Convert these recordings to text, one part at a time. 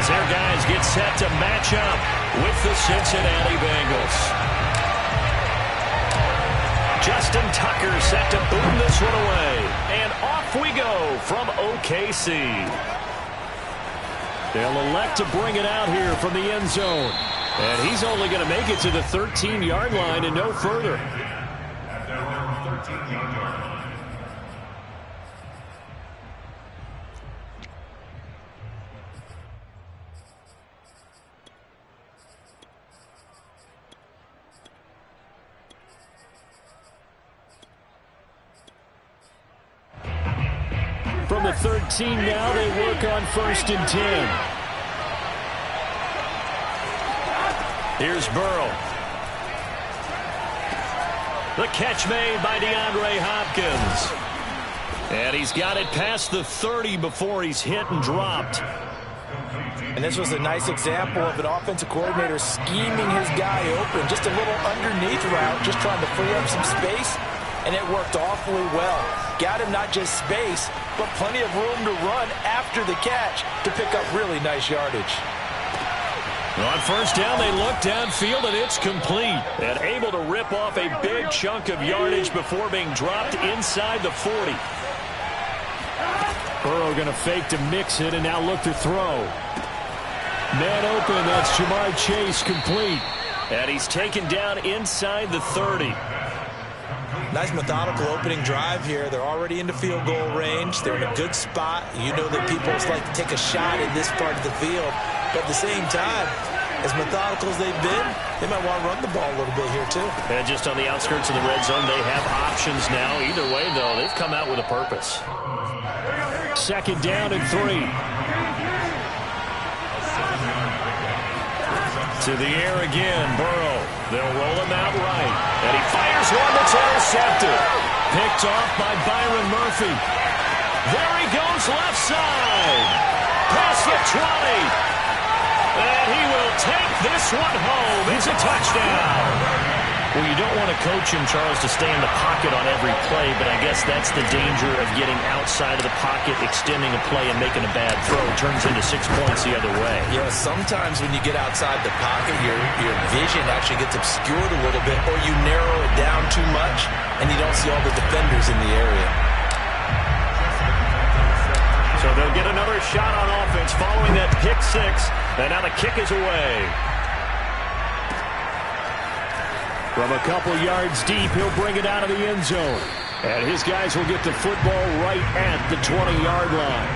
as their guys get set to match up with the Cincinnati Bengals. Justin Tucker set to boom this one away. And off we go from OKC. They'll elect to bring it out here from the end zone. And he's only going to make it to the 13-yard line and no further. From the 13 now, they work on 1st and 10. Here's Burrow. The catch made by DeAndre Hopkins. And he's got it past the 30 before he's hit and dropped. And this was a nice example of an offensive coordinator scheming his guy open. Just a little underneath route, just trying to free up some space. And it worked awfully well. Got him not just space, but plenty of room to run after the catch to pick up really nice yardage. On 1st down, they look downfield, and it's complete. And able to rip off a big chunk of yardage before being dropped inside the 40. Burrow going to fake to mix it, and now look to throw. Man open, that's Ja'Marr Chase, complete. And he's taken down inside the 30. Nice methodical opening drive here. They're already into field goal range. They're in a good spot. You know that people like to take a shot in this part of the field. But at the same time, as methodical as they've been, they might want to run the ball a little bit here too. And just on the outskirts of the red zone, they have options now. Either way, though, they've come out with a purpose. 2nd down and 3. To the air again, Burrow. They'll roll him out right. And he fires one that's intercepted. Picked off by Byron Murphy. There he goes left side. Past the 20. And he will take this one home. It's a touchdown. Well, you don't want to coach him, Charles, to stay in the pocket on every play, but I guess that's the danger of getting outside of the pocket, extending a play, and making a bad throw. It turns into 6 points the other way. Yeah, sometimes when you get outside the pocket, your vision actually gets obscured a little bit, or you narrow it down too much, and you don't see all the defenders in the area. So they'll get another shot on offense following that pick 6, and now the kick is away. From a couple yards deep, he'll bring it out of the end zone. And his guys will get the football right at the 20-yard line.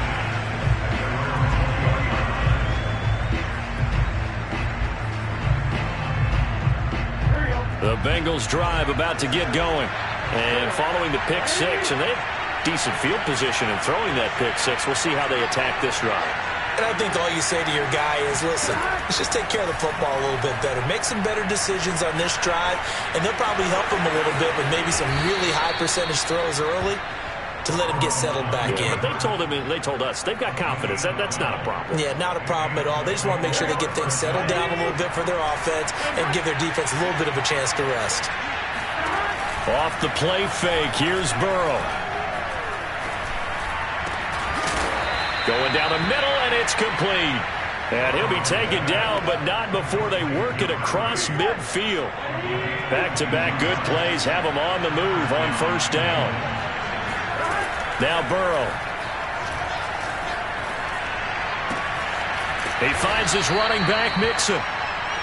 The Bengals drive about to get going. And following the pick 6, and they have decent field position in throwing that pick 6. We'll see how they attack this drive. And I think all you say to your guy is, listen, let's just take care of the football a little bit better. Make some better decisions on this drive, and they'll probably help him a little bit with maybe some really high percentage throws early to let him get settled back in. But they told us, they've got confidence. That's not a problem. Yeah, not a problem at all. They just want to make sure they get things settled down a little bit for their offense and give their defense a little bit of a chance to rest. Off the play fake, here's Burrow. Going down the middle, and it's complete. And he'll be taken down, but not before they work it across midfield. Back-to-back good plays have him on the move on 1st down. Now Burrow. He finds his running back, Mixon.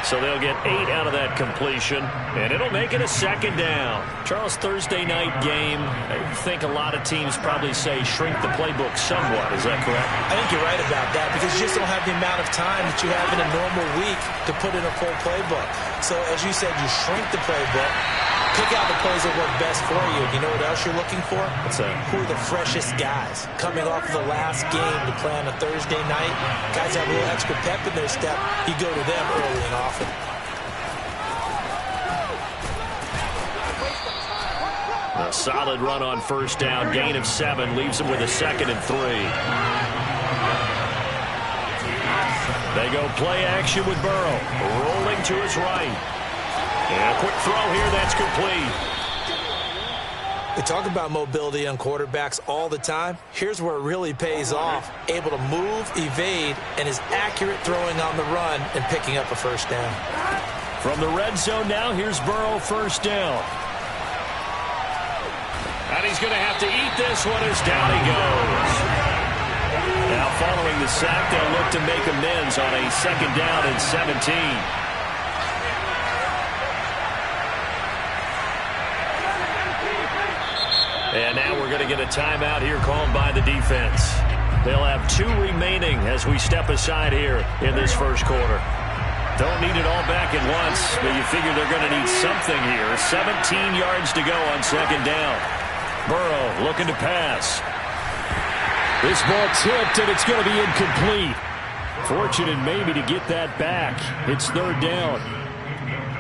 So they'll get 8 out of that completion, and it'll make it a 2nd down. Charles, Thursday night game, I think a lot of teams probably say shrink the playbook somewhat. Is that correct? I think you're right about that because you just don't have the amount of time that you have in a normal week to put in a full playbook. So as you said, you shrink the playbook, pick out the plays that work best for you. You know what else you're looking for? What's that? Who are the freshest guys coming off of the last game to play on a Thursday night? Guys have a little extra pep in their step. You go to them early and often. A solid run on 1st down. Gain of 7 leaves him with a 2nd and 3. They go play action with Burrow. Rolling to his right. And a quick throw here, that's complete. We talk about mobility on quarterbacks all the time. Here's where it really pays off. Able to move, evade, and is accurate throwing on the run and picking up a first down. From the red zone now, here's Burrow, first down. And he's going to have to eat this one as down he goes. Now following the sack, they'll look to make amends on a second down and 17. And now we're going to get a timeout here called by the defense. They'll have 2 remaining as we step aside here in this first quarter. Don't need it all back at once, but you figure they're going to need something here. 17 yards to go on second down. Burrow looking to pass. This ball tipped, and it's going to be incomplete. Fortunate maybe to get that back. It's third down.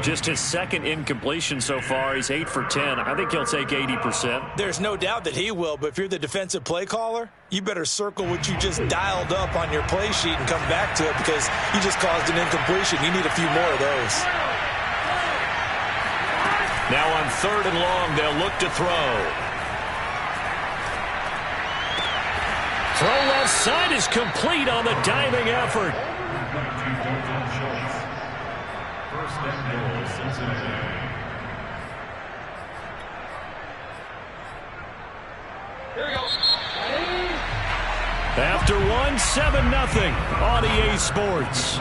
Just his second incompletion so far. He's 8 for 10. I think he'll take 80%. There's no doubt that he will, but if you're the defensive play caller, you better circle what you just dialed up on your play sheet and come back to it because you just caused an incompletion. You need a few more of those. Now on third and long, they'll look to throw. Throw left side is complete on the diving effort. Here we go. After one, 7-0 on EA Sports.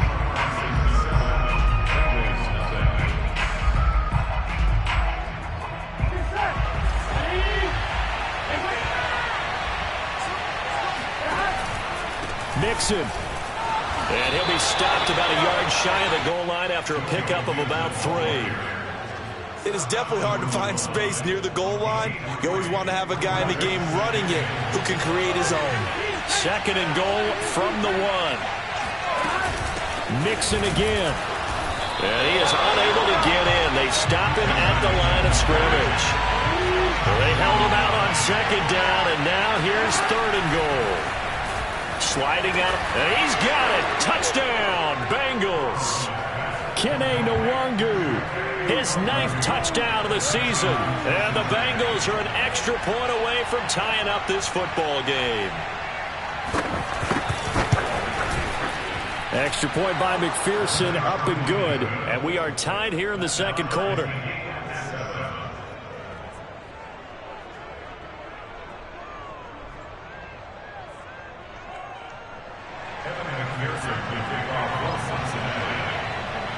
Mixon. And he'll be stopped about a yard shy of the goal line after a pickup of about 3. It is definitely hard to find space near the goal line. You always want to have a guy in the game running it who can create his own. Second and goal from the 1. Mixon again. And he is unable to get in. They stop him at the line of scrimmage. They held him out on second down, and now here's third and goal. Sliding out, and he's got it. Touchdown, Bengals. Kene Nwangu, his 9th touchdown of the season. And the Bengals are an extra point away from tying up this football game. Extra point by McPherson, up and good. And we are tied here in the second quarter.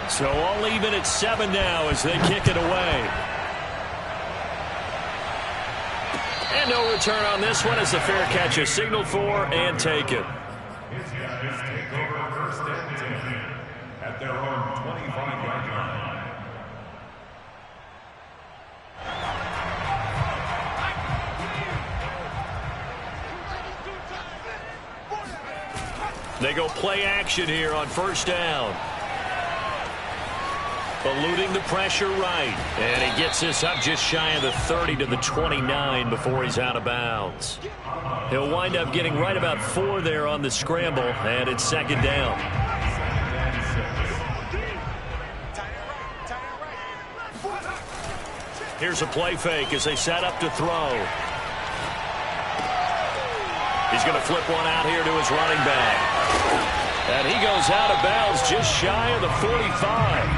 So all even at 7 now as they kick it away. And no return on this one as the fair catch is signaled for and taken. At their own 25-yard line. They go play action here on first down. Eluding the pressure right. And he gets this up just shy of the 30 to the 29 before he's out of bounds. He'll wind up getting right about 4 there on the scramble, and it's second down. Here's a play fake as they set up to throw. He's going to flip one out here to his running back. And he goes out of bounds just shy of the 45.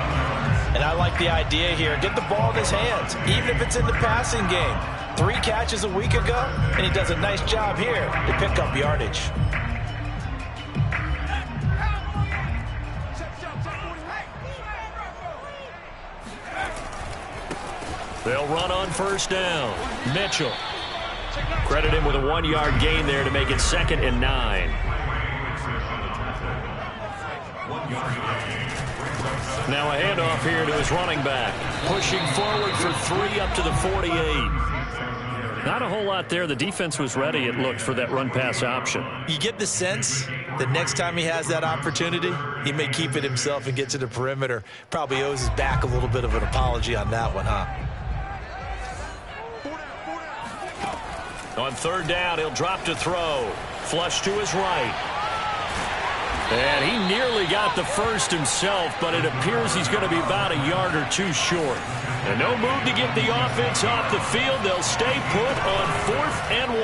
And I like the idea here. Get the ball in his hands, even if it's in the passing game. 3 catches a week ago, and he does a nice job here to pick up yardage. They'll run on first down. Mitchell. Credit him with a 1-yard gain there to make it 2nd and 9. Now a handoff here to his running back. Pushing forward for 3 up to the 48. Not a whole lot there. The defense was ready, it looked, for that run-pass option. You get the sense that next time he has that opportunity, he may keep it himself and get to the perimeter. Probably owes his back a little bit of an apology on that one, huh? On third down, he'll drop to throw. Flush to his right. And he nearly got the first himself, but it appears he's going to be about a yard or two short. And no move to get the offense off the field. They'll stay put on 4th and 1.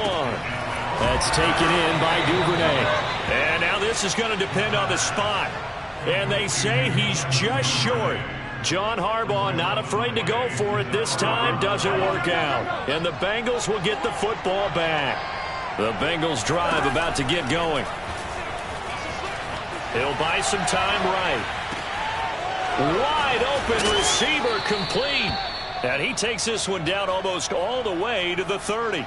That's taken in by Duvernay. And now this is going to depend on the spot. And they say he's just short. John Harbaugh not afraid to go for it this time. Doesn't work out. And the Bengals will get the football back. The Bengals drive about to get going. He'll buy some time right. Wide open receiver complete. And he takes this one down almost all the way to the 30.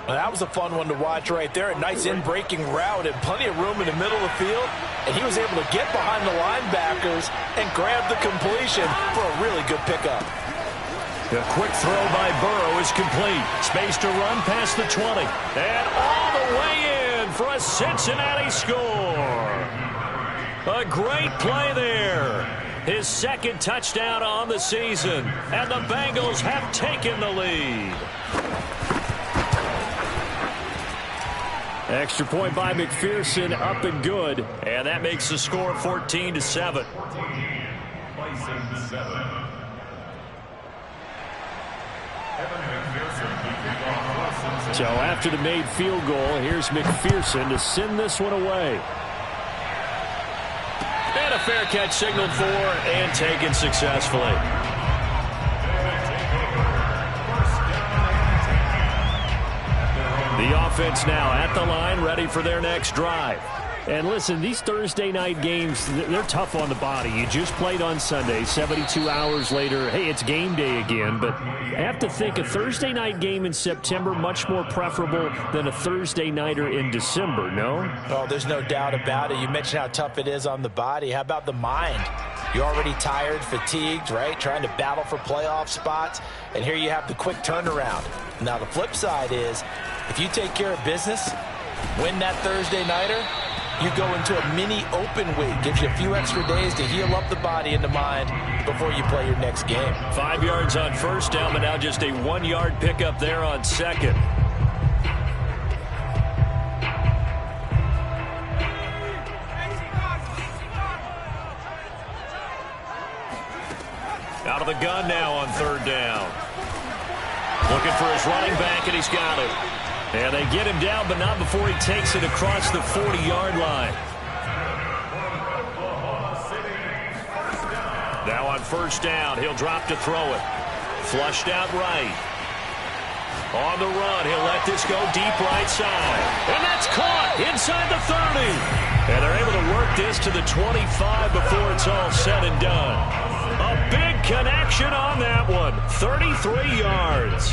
Well, that was a fun one to watch right there. A nice in-breaking route and plenty of room in the middle of the field. And he was able to get behind the linebackers and grab the completion for a really good pickup. The quick throw by Burrow is complete. Space to run past the 20. And all the way in for a Cincinnati score. A great play there. His second touchdown on the season. And the Bengals have taken the lead. Extra point by McPherson, up and good. And that makes the score 14-7. So after the made field goal, here's McPherson to send this one away. And a fair catch signaled for and taken successfully. The offense now at the line, ready for their next drive. And listen, these Thursday night games, they're tough on the body. You just played on Sunday, 72 hours later, hey, it's game day again. But I have to think a Thursday night game in September much more preferable than a Thursday nighter in December, no? Oh, there's no doubt about it. You mentioned how tough it is on the body. How about the mind? You're already tired, fatigued, right? Trying to battle for playoff spots. And here you have the quick turnaround. Now, the flip side is, if you take care of business, win that Thursday nighter, you go into a mini open week. Gives you a few extra days to heal up the body and the mind before you play your next game. 5 yards on first down, but now just a 1-yard pickup there on second. Out of the gun now on third down. Looking for his running back, and he's got it. And they get him down, but not before he takes it across the 40-yard line. Now on first down, he'll drop to throw it. Flushed out right. On the run, he'll let this go deep right side. And that's caught inside the 30. And they're able to work this to the 25 before it's all said and done. A big connection on that one. 33 yards.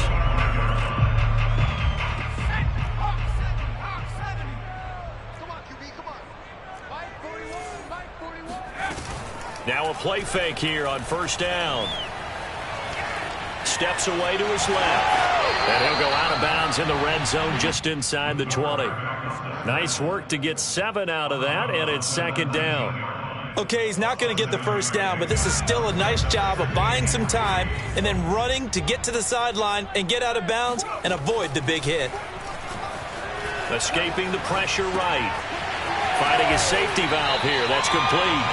Now a play fake here on first down. Steps away to his left. And he'll go out of bounds in the red zone just inside the 20. Nice work to get 7 out of that, and it's second down. Okay, he's not going to get the first down, but this is still a nice job of buying some time and then running to get to the sideline and get out of bounds and avoid the big hit. Escaping the pressure right. Finding his safety valve here. That's complete.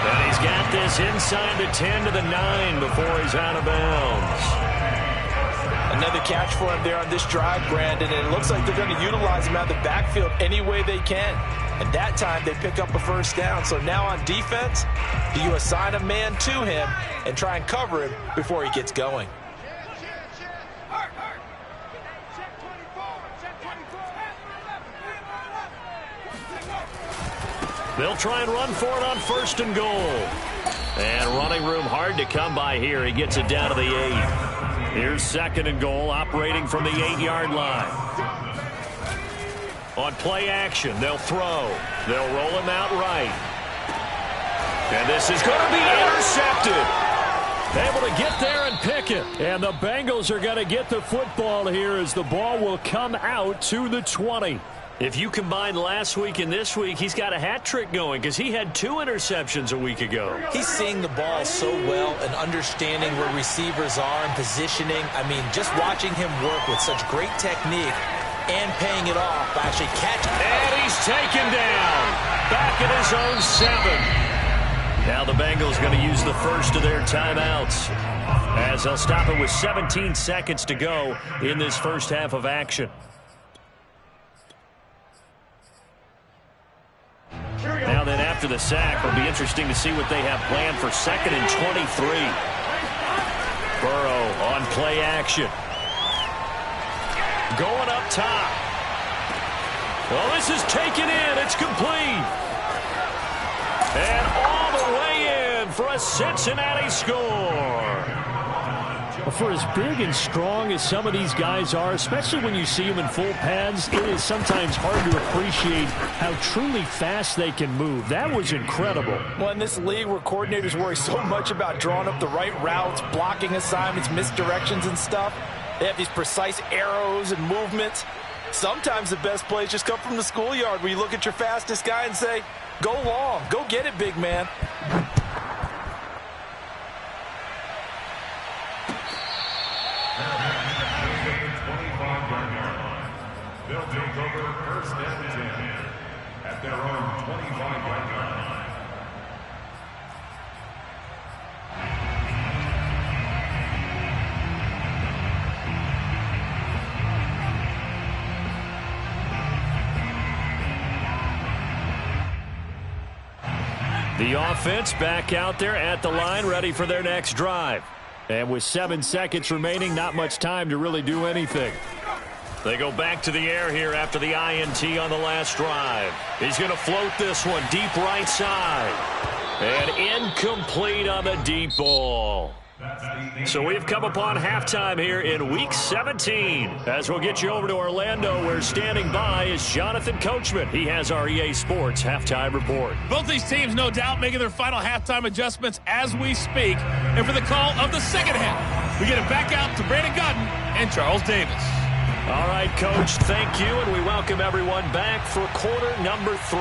And he's got this inside the 10 to the 9 before he's out of bounds. Another catch for him there on this drive, Brandon, and it looks like they're going to utilize him out of the backfield any way they can. And that time they pick up a first down. So now on defense, do you assign a man to him and try and cover him before he gets going? They'll try and run for it on first and goal. And running room hard to come by here. He gets it down to the 8. Here's second and goal, operating from the 8-yard line. On play action, they'll throw. They'll roll him out right. And this is going to be intercepted. Able to get there and pick it. And the Bengals are going to get the football here as the ball will come out to the 20. If you combine last week and this week, he's got a hat trick going because he had 2 interceptions a week ago. He's seeing the ball so well and understanding where receivers are and positioning. I mean, just watching him work with such great technique and paying it off by actually catching. And he's taken down. back at his own 7. Now the Bengals going to use the first of their timeouts, as they'll stop it with 17 seconds to go in this first half of action. Now then, after the sack, it'll be interesting to see what they have planned for 2nd and 23. Burrow on play action. Going up top. Well, this is taken in. It's complete. And all the way in for a Cincinnati score. Well, for as big and strong as some of these guys are, especially when you see them in full pads, it is sometimes hard to appreciate how truly fast they can move. That was incredible. Well, in this league where coordinators worry so much about drawing up the right routes, blocking assignments, misdirections and stuff, they have these precise arrows and movements. Sometimes the best plays just come from the schoolyard, where you look at your fastest guy and say, go long, go get it, big man. They'll take over 1st and 10 at their own 25-yard line. The offense back out there at the line, ready for their next drive. And with 7 seconds remaining, not much time to really do anything. They go back to the air here after the INT on the last drive. He's going to float this one deep right side. And incomplete on the deep ball. So we've come upon halftime here in Week 17. As we'll get you over to Orlando, where standing by is Jonathan Coachman. He has our EA Sports halftime report. Both these teams, no doubt, making their final halftime adjustments as we speak. And for the call of the second half, we get it back out to Brandon Gutton and Charles Davis. All right, Coach, thank you, and we welcome everyone back for quarter number 3.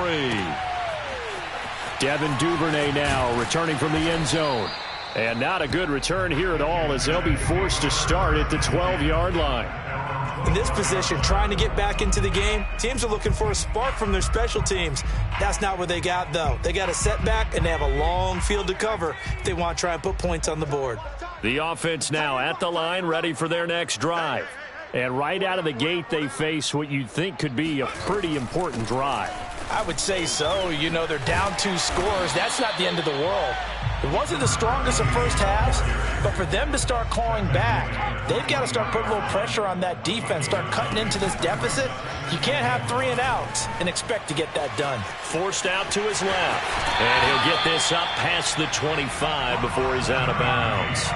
Devin Duvernay now returning from the end zone. And not a good return here at all, as they'll be forced to start at the 12-yard line. In this position, trying to get back into the game, teams are looking for a spark from their special teams. That's not what they got, though. They got a setback, and they have a long field to cover if they want to try and put points on the board. The offense now at the line, ready for their next drive. And right out of the gate, they face what you'd think could be a pretty important drive. I would say so. You know, they're down 2 scores. That's not the end of the world. It wasn't the strongest of first halves, but for them to start clawing back, they've got to start putting a little pressure on that defense, start cutting into this deficit. You can't have 3 and outs and expect to get that done. Forced out to his left, and he'll get this up past the 25 before he's out of bounds.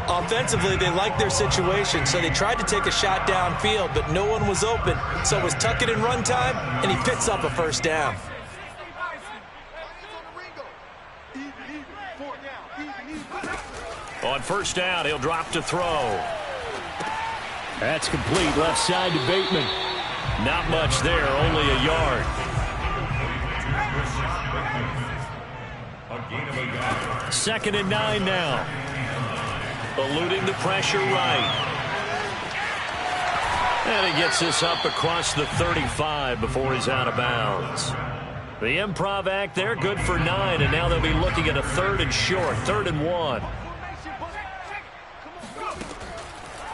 Offensively, they liked their situation, so they tried to take a shot downfield, but no one was open. So it was tuck it in run time, and he picks up a first down. On first down, he'll drop to throw. That's complete, left side to Bateman. Not much there, only a yard. Second and 9 now. Eluding the pressure right. And he gets this up across the 35 before he's out of bounds. The improv act there, good for 9, and now they'll be looking at a 3rd and short, 3rd and 1.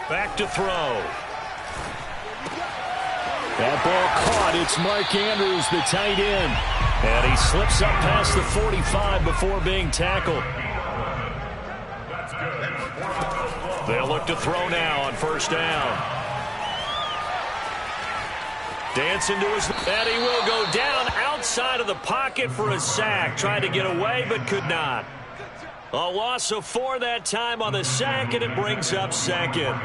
Back to throw. That ball caught. It's Mark Andrews, the tight end. And he slips up past the 45 before being tackled. They'll look to throw now on first down. Dancing to his... And he will go down outside of the pocket for a sack. Tried to get away, but could not. A loss of 4 that time on the sack, and it brings up 2nd.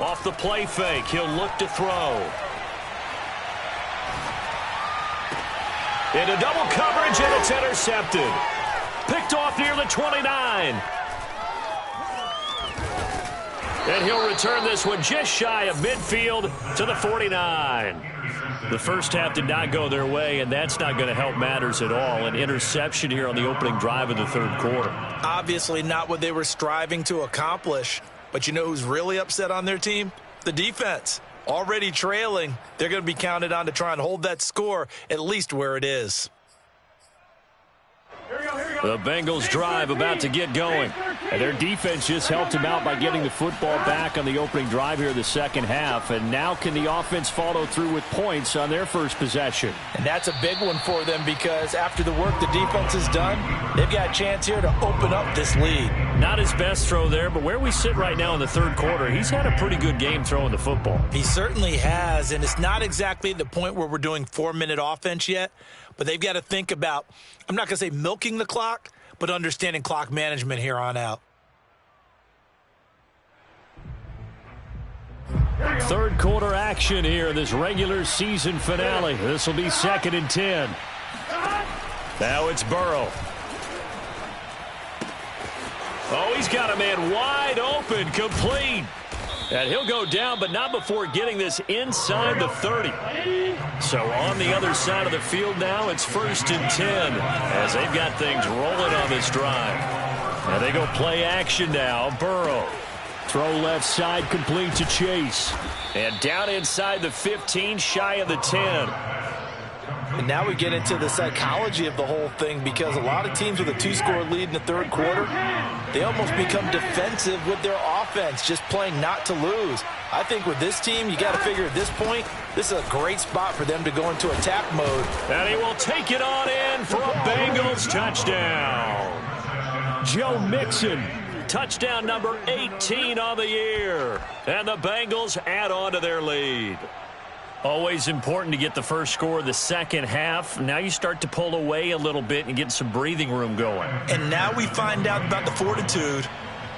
Off the play fake, he'll look to throw. Into double coverage, and it's intercepted. Picked off near the 29. And he'll return this one just shy of midfield to the 49. The first half did not go their way, and that's not going to help matters at all. An interception here on the opening drive of the third quarter. Obviously not what they were striving to accomplish. But you know who's really upset on their team? The defense. Already trailing, they're going to be counted on to try and hold that score at least where it is. The Bengals drive about to get going. And their defense just helped him out by getting the football back on the opening drive here in the second half. And now can the offense follow through with points on their first possession? And that's a big one for them because after the work the defense has done, they've got a chance here to open up this lead. Not his best throw there, but where we sit right now in the third quarter, he's had a pretty good game throwing the football. He certainly has, and it's not exactly the point where we're doing 4-minute offense yet, but they've got to think about, I'm not going to say milking the clock, but understanding clock management here on out. Third quarter action here in this regular season finale. This will be 2nd and 10. Now it's Burrow. Oh, he's got a man wide open, complete. And he'll go down, but not before getting this inside the 30. So on the other side of the field now, it's 1st and 10 as they've got things rolling on this drive. And they go play action now. Burrow. Throw left side, complete to Chase. And down inside the 15, shy of the 10. And now we get into the psychology of the whole thing because a lot of teams with a 2-score lead in the third quarter, they almost become defensive with their offense, just playing not to lose. I think with this team, you got to figure at this point, this is a great spot for them to go into attack mode. And he will take it on in for a Bengals touchdown. Joe Mixon, touchdown number 18 on the year. And the Bengals add on to their lead. Always important to get the first score of the second half. Now you start to pull away a little bit and get some breathing room going. And now we find out about the fortitude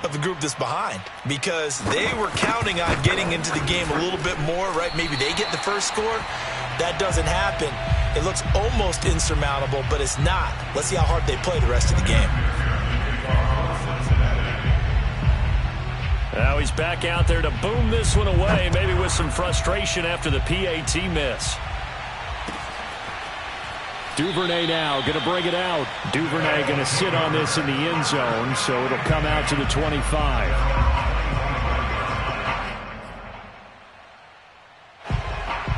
of the group that's behind because they were counting on getting into the game a little bit more, right? Maybe they get the first score. That doesn't happen. It looks almost insurmountable, but it's not. Let's see how hard they play the rest of the game. Now he's back out there to boom this one away, maybe with some frustration after the PAT miss. Duvernay now going to bring it out. Duvernay going to sit on this in the end zone, so it'll come out to the 25.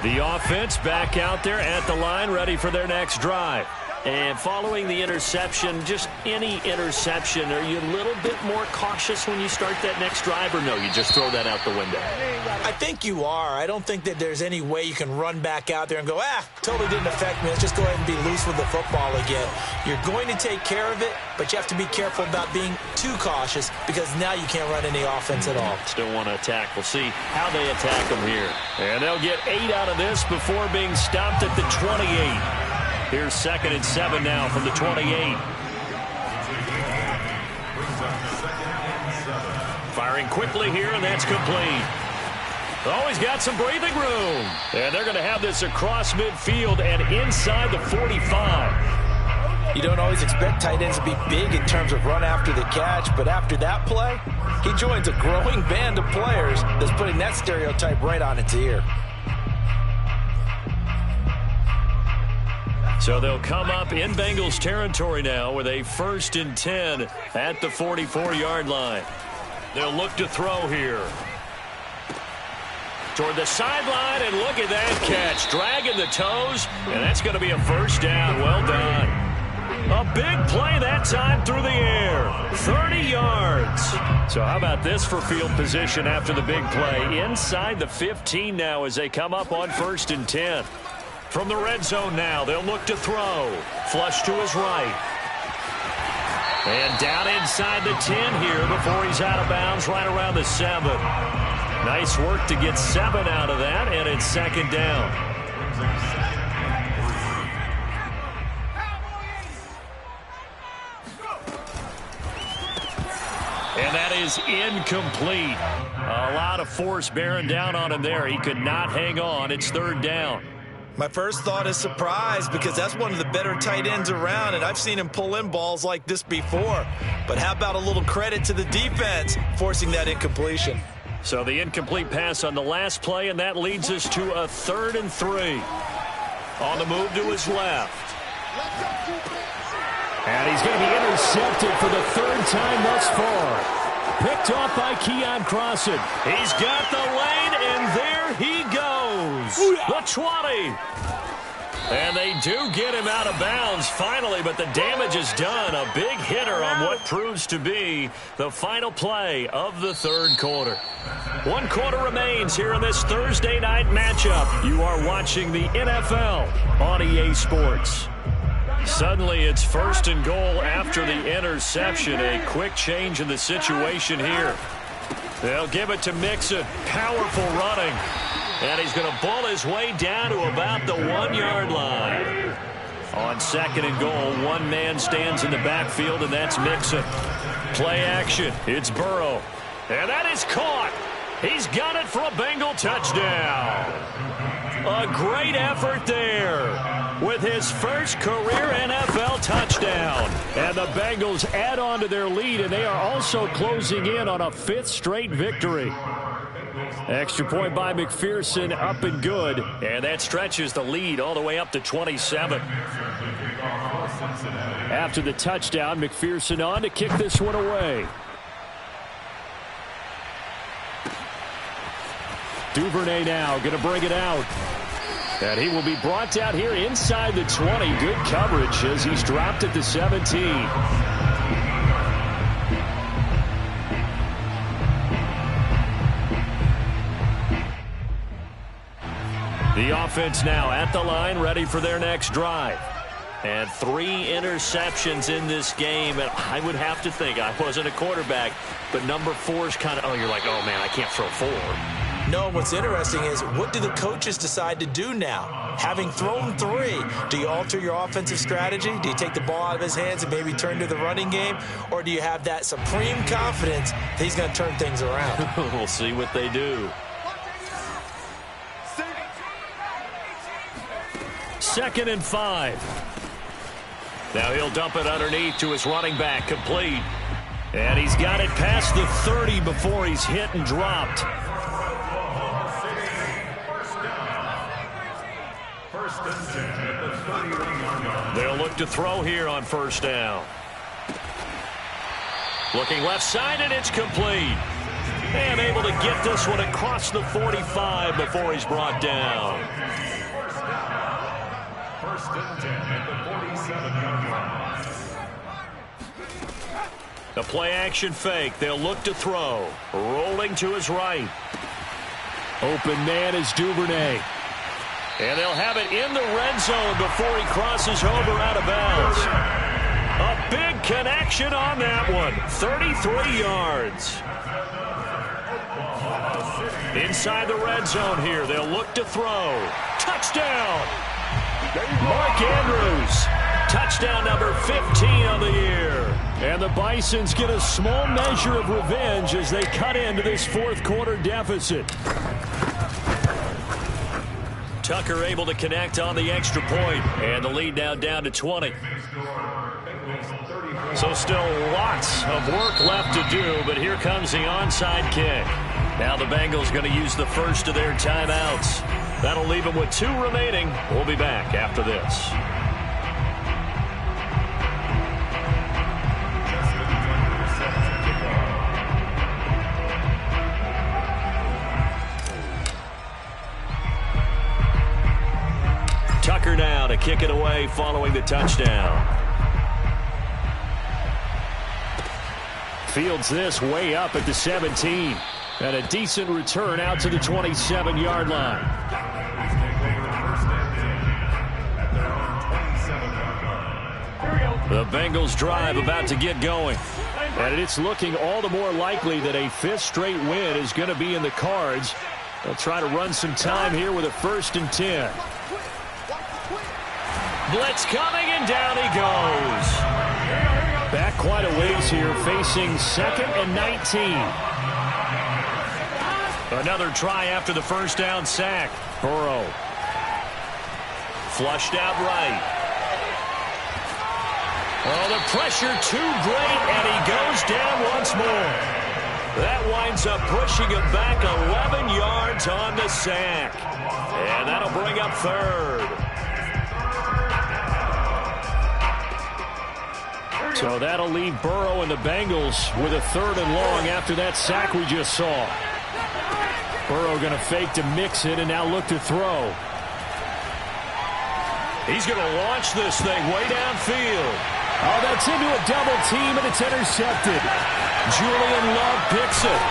The offense back out there at the line, ready for their next drive. And following the interception, just any interception, are you a little bit more cautious when you start that next drive, or no, you just throw that out the window? I think you are. I don't think that there's any way you can run back out there and go, totally didn't affect me. Let's just go ahead and be loose with the football again. You're going to take care of it, but you have to be careful about being too cautious because now you can't run any offense at all. Still want to attack. We'll see how they attack them here. And they'll get 8 out of this before being stopped at the 28. Here's 2nd and 7 now from the 28. Firing quickly here, and that's complete. Oh, he's got some breathing room. And they're going to have this across midfield and inside the 45. You don't always expect tight ends to be big in terms of run after the catch, but after that play, he joins a growing band of players that's putting that stereotype right on its ear. So they'll come up in Bengals territory now with a 1st and 10 at the 44-yard line. They'll look to throw here. Toward the sideline, and look at that catch. Dragging the toes, and that's going to be a first down. Well done. A big play that time through the air. 30 yards. So how about this for field position after the big play? Inside the 15 now as they come up on 1st and 10. From the red zone now, they'll look to throw. Flush to his right. And down inside the 10 here before he's out of bounds right around the 7. Nice work to get 7 out of that, and it's 2nd down. And that is incomplete. A lot of force bearing down on him there. He could not hang on. It's 3rd down. My first thought is surprise because that's one of the better tight ends around, and I've seen him pull in balls like this before. But how about a little credit to the defense forcing that incompletion? So the incomplete pass on the last play, and that leads us to a 3rd and 3. On the move to his left. And he's going to be intercepted for the 3rd time thus far. Picked off by Keion Crossen. He's got the lane, and there he goes. The 20. And they do get him out of bounds finally, but the damage is done. A big hitter on what proves to be the final play of the 3rd quarter. 1 quarter remains here in this Thursday night matchup. You are watching the NFL on EA Sports. Suddenly it's 1st and goal after the interception. A quick change in the situation here. They'll give it to Mixon. Powerful running. And he's going to bull his way down to about the 1-yard line. On 2nd and goal, one man stands in the backfield, and that's Mixon. Play action. It's Burrow. And that is caught. He's got it for a Bengal touchdown. A great effort there with his first career NFL touchdown. And the Bengals add on to their lead, and they are also closing in on a 5th straight victory. Extra point by McPherson, up and good. And that stretches the lead all the way up to 27. After the touchdown, McPherson on to kick this one away. Duvernay now going to bring it out. And he will be brought down here inside the 20. Good coverage as he's dropped at the 17. The offense now at the line, ready for their next drive. And 3 interceptions in this game. And I would have to think, I wasn't a quarterback, but number 4 is kind of, you're like, oh, man, I can't throw 4. No, what's interesting is what do the coaches decide to do now? Having thrown 3, do you alter your offensive strategy? Do you take the ball out of his hands and maybe turn to the running game? Or do you have that supreme confidence that he's going to turn things around? We'll see what they do. 2nd and 5. Now he'll dump it underneath to his running back, complete. And he's got it past the 30 before he's hit and dropped. They'll look to throw here on 1st down. Looking left side, and it's complete. And able to get this one across the 45 before he's brought down. 1st and 10 at the 47-yard line. The play action fake. They'll look to throw. Rolling to his right. Open man is Duvernay. And they'll have it in the red zone before he crosses over out of bounds. A big connection on that one. 33 yards. Inside the red zone here. They'll look to throw. Touchdown. Mark Andrews. Touchdown number 15 on the year. And the Bisons get a small measure of revenge as they cut into this 4th quarter deficit. Tucker able to connect on the extra point, and the lead now down to 20. So still lots of work left to do, but here comes the onside kick. Now the Bengals going to use the first of their timeouts. That'll leave them with 2 remaining. We'll be back after this. Tucker now to kick it away following the touchdown. Fields this way up at the 17. And a decent return out to the 27-yard line. The Bengals drive about to get going. And it's looking all the more likely that a 5th straight win is going to be in the cards. They'll try to run some time here with a 1st and 10. Blitz coming, and down he goes. Back quite a ways here, facing 2nd and 19. Another try after the 1st down sack. Burrow. Flushed out right. Oh, the pressure too great, and he goes down once more. That winds up pushing him back 11 yards on the sack. And that'll bring up third. So that'll leave Burrow and the Bengals with a 3rd and long after that sack we just saw. Burrow going to fake to mix it and now look to throw. He's going to launch this thing way downfield. Oh, that's into a double team, and it's intercepted. Julian Love picks it.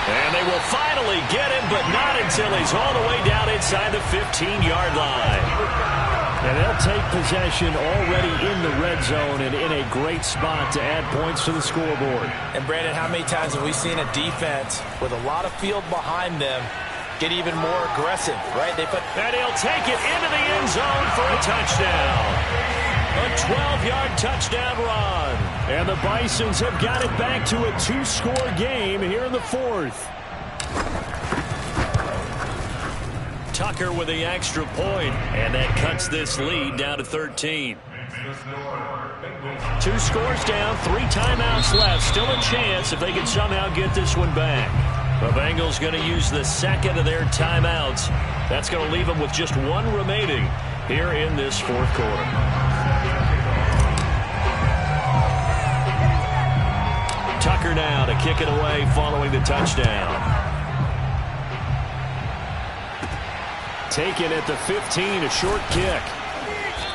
And they will finally get him, but not until he's all the way down inside the 15-yard line. And they'll take possession already in the red zone and in a great spot to add points to the scoreboard. And, Brandon, how many times have we seen a defense with a lot of field behind them get even more aggressive, right? And he'll take it into the end zone for a touchdown. A 12-yard touchdown run. And the Bisons have got it back to a 2-score game here in the 4th. Tucker with the extra point, and that cuts this lead down to 13. 2 scores down, 3 timeouts left. Still a chance if they can somehow get this one back. The Bengals going to use the 2nd of their timeouts. That's going to leave them with just 1 remaining here in this 4th quarter. Tucker now to kick it away following the touchdown. Taken at the 15, a short kick.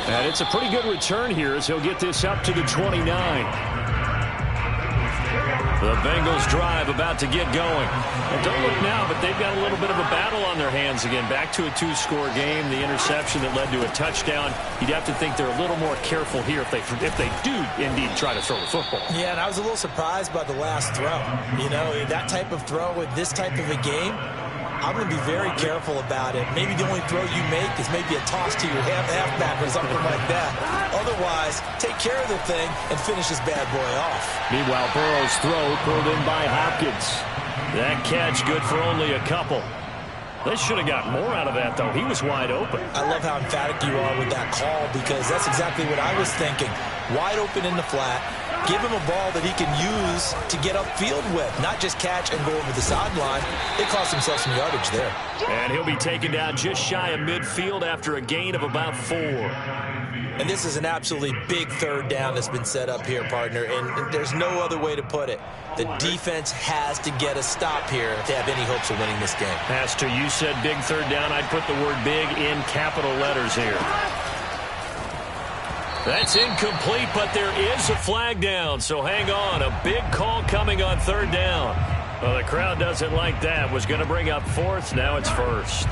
And it's a pretty good return here as he'll get this up to the 29. The Bengals drive about to get going. And don't look now, but they've got a little bit of a battle on their hands again. Back to a 2-score game. The interception that led to a touchdown. You'd have to think they're a little more careful here if they do indeed try to throw the football. Yeah, and I was a little surprised by the last throw. You know, that type of throw with this type of a game, I'm going to be very careful about it. Maybe the only throw you make is maybe a toss to your halfback or something like that. Otherwise, take care of the thing and finish this bad boy off. Meanwhile, Burrow's throw pulled in by Hopkins. That catch good for only a couple. They should have got more out of that, though. He was wide open. I love how emphatic you are with that call because that's exactly what I was thinking. Wide open in the flat. Give him a ball that he can use to get upfield with, not just catch and go over the sideline. They cost themselves some yardage there. And he'll be taken down just shy of midfield after a gain of about 4. And this is an absolutely big 3rd down that's been set up here, partner, and there's no other way to put it. The defense has to get a stop here if they have any hopes of winning this game. Pastor, you said big 3rd down. I'd put the word big in capital letters here. That's incomplete, but there is a flag down, so hang on. A big call coming on 3rd down. Well, the crowd doesn't like that. Was going to bring up 4th, now it's 1st.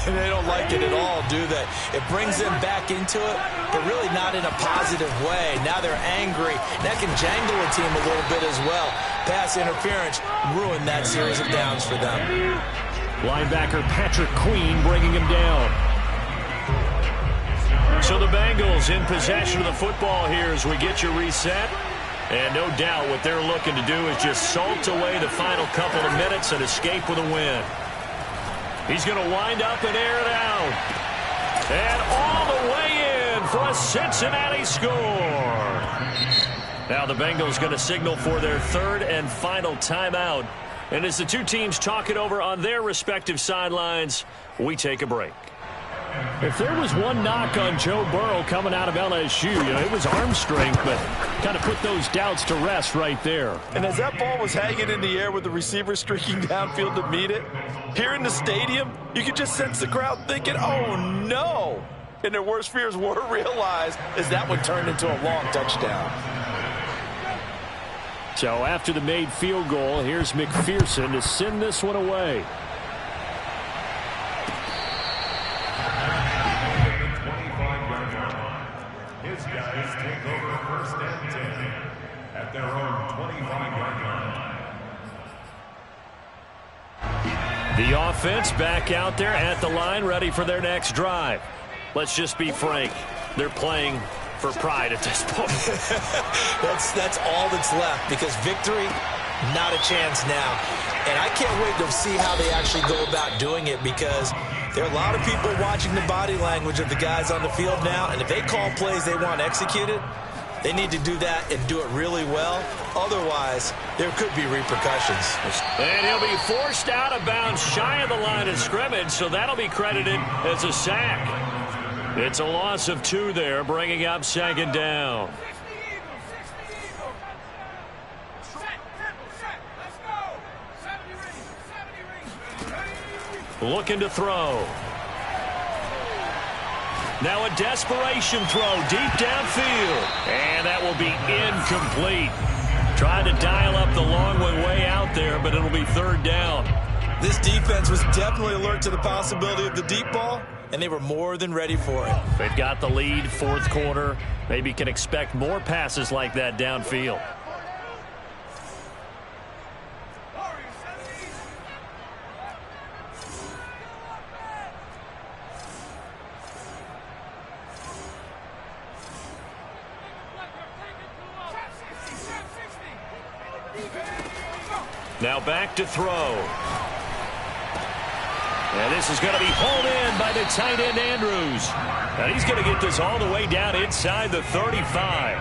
They don't like it at all, do they? It brings them back into it, but really not in a positive way. Now they're angry. That can jangle a team a little bit as well. Pass interference ruined that series of downs for them. Linebacker Patrick Queen bringing him down. So the Bengals in possession of the football here as we get you reset. And no doubt what they're looking to do is just salt away the final couple of minutes and escape with a win. He's going to wind up and air it out. And all the way in for a Cincinnati score. Now the Bengals going to signal for their 3rd and final timeout. And as the 2 teams talk it over on their respective sidelines, we take a break. If there was one knock on Joe Burrow coming out of LSU, it was arm strength, but kind of put those doubts to rest right there. And as that ball was hanging in the air with the receiver streaking downfield to meet it, here in the stadium, you could just sense the crowd thinking, oh, no. And their worst fears were realized as that one turned into a long touchdown. So after the made field goal, here's McPherson to send this one away. His guys take over 1st and 10 at their own 25-yard line. The offense back out there at the line, ready for their next drive. Let's just be frank. They're playing for pride at this point. That's all that's left because victory, not a chance now. And I can't wait to see how they actually go about doing it because there are a lot of people watching the body language of the guys on the field now, and if they call plays they want executed, They need to do that and do it really well. Otherwise, there could be repercussions. And he'll be forced out of bounds shy of the line of scrimmage, so that'll be credited as a sack. It's a loss of 2 there, bringing up 2nd down. Looking to throw. Now a desperation throw deep downfield. And that will be incomplete. Trying to dial up the long one way out there, but it'll be 3rd down. This defense was definitely alert to the possibility of the deep ball, and they were more than ready for it. They've got the lead, 4th quarter. Maybe can expect more passes like that downfield. Now back to throw. And this is going to be hauled in by the tight end, Andrews. And he's going to get this all the way down inside the 35.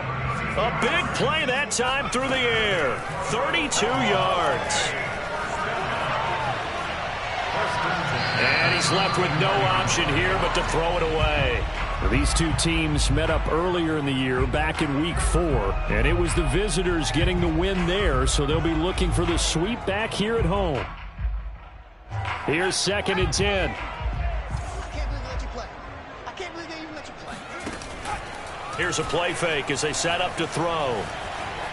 A big play that time through the air. 32 yards. And he's left with no option here but to throw it away. These two teams met up earlier in the year, back in Week 4, and it was the visitors getting the win there, so they'll be looking for the sweep back here at home. Here's 2nd and 10. I can't believe they let you play. I can't believe they even let you play. Here's a play fake as they set up to throw.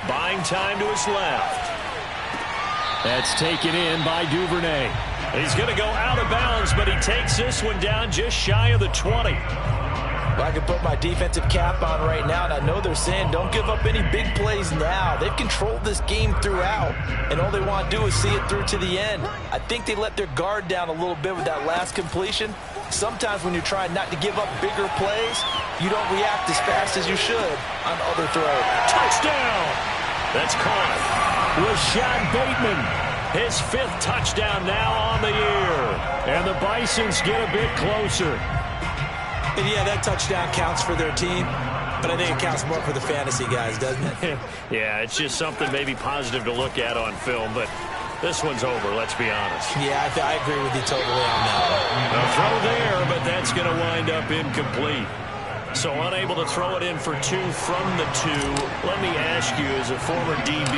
Buying time to his left. That's taken in by Duvernay. He's going to go out of bounds, but he takes this one down just shy of the 20. Well, I can put my defensive cap on right now, and I know they're saying don't give up any big plays now. They've controlled this game throughout, and all they want to do is see it through to the end. I think they let their guard down a little bit with that last completion. Sometimes when you're trying not to give up bigger plays, you don't react as fast as you should on other throws. Touchdown! That's caught. Rashad Bateman, his 5th touchdown now on the year. And the Bisons get a bit closer. And yeah, that touchdown counts for their team, but I think it counts more for the fantasy guys, doesn't it? Yeah, it's just something maybe positive to look at on film, but this one's over, let's be honest. Yeah, I agree with you totally on that one. A throw there, but that's going to wind up incomplete. So unable to throw it in for 2 from the 2. Let me ask you, as a former DB,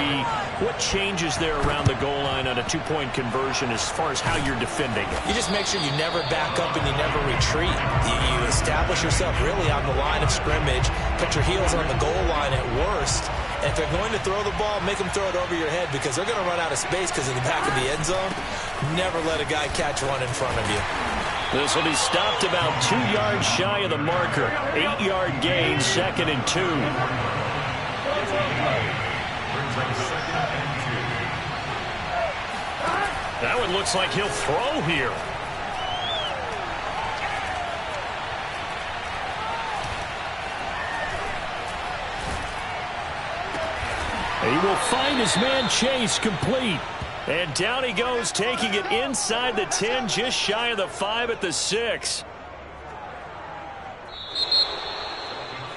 what changes there around the goal line on a 2-point conversion as far as how you're defending it? You just make sure you never back up and you never retreat. You establish yourself really on the line of scrimmage, put your heels on the goal line at worst. And if they're going to throw the ball, make them throw it over your head because they're going to run out of space because of the back of the end zone. Never let a guy catch one in front of you. This will be stopped about 2 yards shy of the marker. 8-yard gain, 2nd and 2. That one looks like he'll throw here. He will find his man Chase complete. And down he goes, taking it inside the 10, just shy of the 5 at the 6.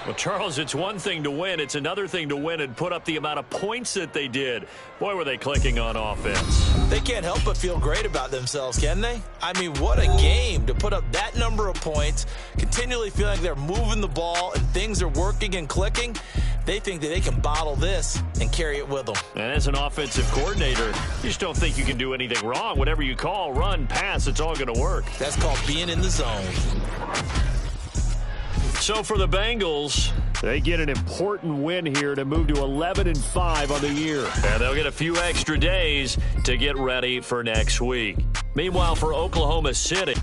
Well, Charles, it's one thing to win. It's another thing to win and put up the amount of points that they did. Boy, were they clicking on offense. They can't help but feel great about themselves, can they? I mean, what a game to put up that number of points, continually feeling like they're moving the ball and things are working and clicking. They think that they can bottle this and carry it with them. And as an offensive coordinator, you just don't think you can do anything wrong. Whatever you call, run, pass, it's all going to work. That's called being in the zone. So for the Bengals, they get an important win here to move to 11-5 on the year. And they'll get a few extra days to get ready for next week. Meanwhile, for Oklahoma City,